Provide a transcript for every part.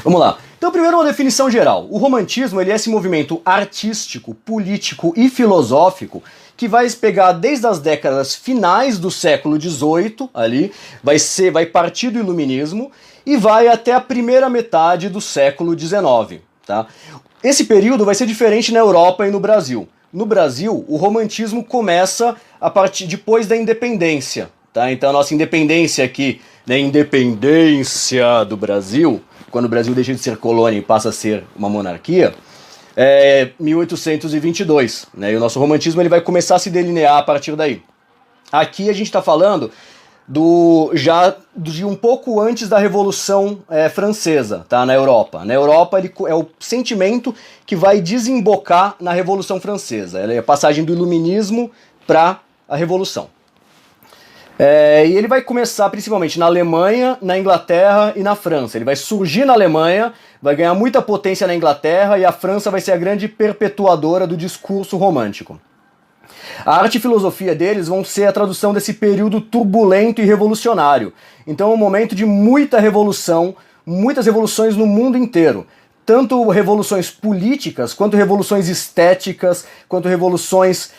Vamos lá. Então, primeiro uma definição geral. O romantismo ele é esse movimento artístico, político e filosófico que vai pegar desde as décadas finais do século XVIII, ali, vai partir do iluminismo e vai até a primeira metade do século XIX. Tá? Esse período vai ser diferente na Europa e no Brasil. No Brasil, o romantismo começa a partir depois da independência. Tá? Então, a nossa independência aqui, né, independência do Brasil, quando o Brasil deixa de ser colônia e passa a ser uma monarquia, é 1822, né? E o nosso romantismo ele vai começar a se delinear a partir daí. Aqui a gente está falando de um pouco antes da Revolução Francesa, tá? Na Europa. Na Europa ele é o sentimento que vai desembocar na Revolução Francesa. Ela é a passagem do iluminismo para a Revolução. E ele vai começar principalmente na Alemanha, na Inglaterra e na França. Ele vai surgir na Alemanha, vai ganhar muita potência na Inglaterra e a França vai ser a grande perpetuadora do discurso romântico. A arte e filosofia deles vão ser a tradução desse período turbulento e revolucionário. Então é um momento de muita revolução, muitas revoluções no mundo inteiro. Tanto revoluções políticas, quanto revoluções estéticas, quanto revoluções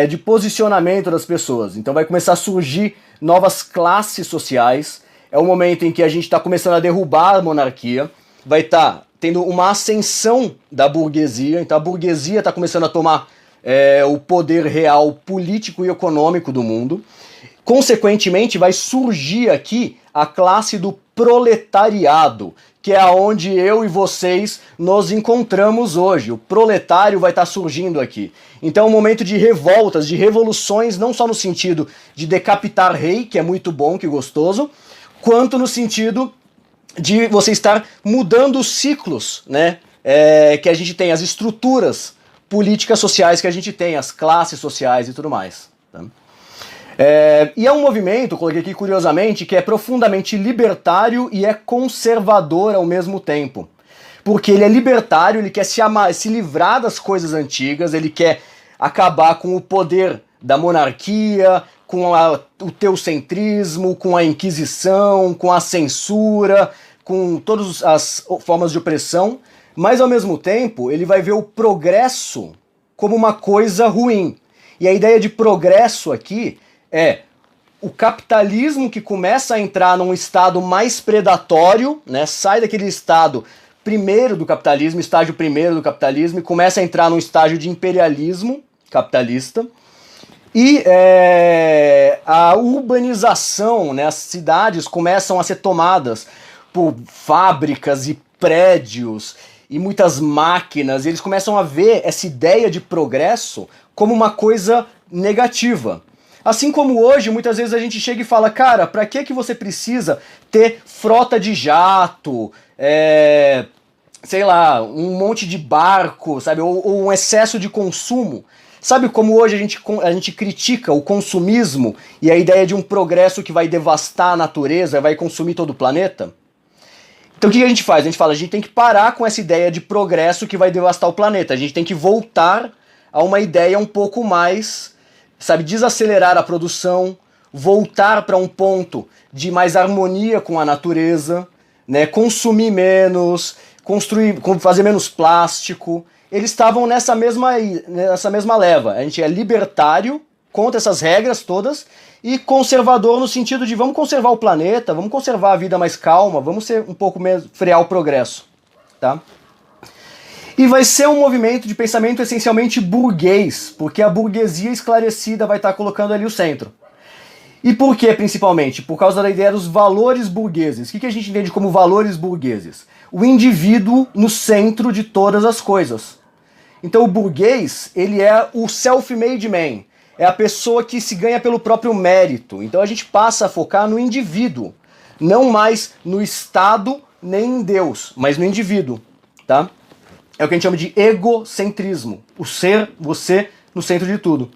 de posicionamento das pessoas. Então vai começar a surgir novas classes sociais. É um momento em que a gente está começando a derrubar a monarquia. Vai estar tendo uma ascensão da burguesia. Então a burguesia está começando a tomar o poder real político e econômico do mundo. Consequentemente, vai surgir aqui a classe do proletariado, que é onde eu e vocês nos encontramos hoje. O proletário vai estar surgindo aqui. Então é um momento de revoltas, de revoluções, não só no sentido de decapitar rei, que é muito bom, que gostoso, quanto no sentido de você estar mudando os ciclos, né, que a gente tem, as estruturas políticas sociais que a gente tem, as classes sociais e tudo mais. Tá? E é um movimento, coloquei aqui curiosamente, que é profundamente libertário e é conservador ao mesmo tempo. Porque ele é libertário, ele quer se livrar das coisas antigas, ele quer acabar com o poder da monarquia, com o teocentrismo, com a Inquisição, com a censura, com todas as formas de opressão, mas ao mesmo tempo ele vai ver o progresso como uma coisa ruim. E a ideia de progresso aqui é o capitalismo que começa a entrar num estado mais predatório, né? Sai daquele estado primeiro do capitalismo, estágio primeiro do capitalismo, e começa a entrar num estágio de imperialismo capitalista. E a urbanização, né? As cidades começam a ser tomadas por fábricas e prédios e muitas máquinas, e eles começam a ver essa ideia de progresso como uma coisa negativa. Assim como hoje, muitas vezes a gente chega e fala, cara, pra que você precisa ter frota de jato, sei lá, um monte de barco, sabe, ou um excesso de consumo? Sabe como hoje a gente critica o consumismo e a ideia de um progresso que vai devastar a natureza, vai consumir todo o planeta? Então o que a gente faz? A gente fala, a gente tem que parar com essa ideia de progresso que vai devastar o planeta. A gente tem que voltar a uma ideia um pouco mais, sabe, desacelerar a produção, voltar para um ponto de mais harmonia com a natureza, né, consumir menos, fazer menos plástico. Eles estavam nessa mesma leva. A gente é libertário contra essas regras todas e conservador no sentido de vamos conservar o planeta, vamos conservar a vida mais calma, vamos ser um pouco menos frear o progresso, tá? E vai ser um movimento de pensamento essencialmente burguês, porque a burguesia esclarecida vai estar colocando ali o centro. E por que, principalmente? Por causa da ideia dos valores burgueses. O que a gente entende como valores burgueses? O indivíduo no centro de todas as coisas. Então o burguês, ele é o self-made man. É a pessoa que se ganha pelo próprio mérito. Então a gente passa a focar no indivíduo. Não mais no Estado, nem em Deus, mas no indivíduo. Tá? É o que a gente chama de egocentrismo. O ser, você, no centro de tudo.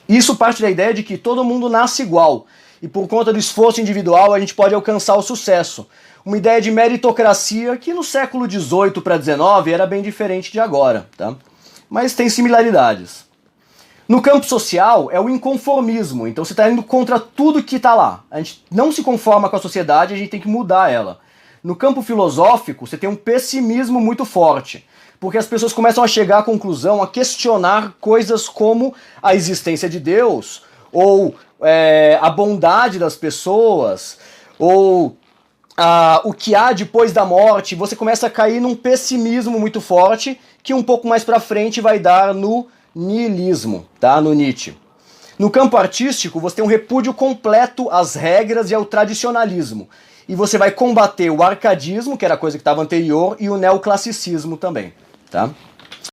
Isso parte da ideia de que todo mundo nasce igual. E por conta do esforço individual a gente pode alcançar o sucesso. Uma ideia de meritocracia que no século XVIII para XIX era bem diferente de agora. Tá? Mas tem similaridades. No campo social é o inconformismo. Então você está indo contra tudo que está lá. A gente não se conforma com a sociedade, a gente tem que mudar ela. No campo filosófico, você tem um pessimismo muito forte, porque as pessoas começam a chegar à conclusão, a questionar coisas como a existência de Deus, ou a bondade das pessoas, ou o que há depois da morte. Você começa a cair num pessimismo muito forte, que um pouco mais pra frente vai dar no niilismo, tá? No Nietzsche. No campo artístico, você tem um repúdio completo às regras e ao tradicionalismo. E você vai combater o arcadismo, que era a coisa que estava anterior, e o neoclassicismo também, tá?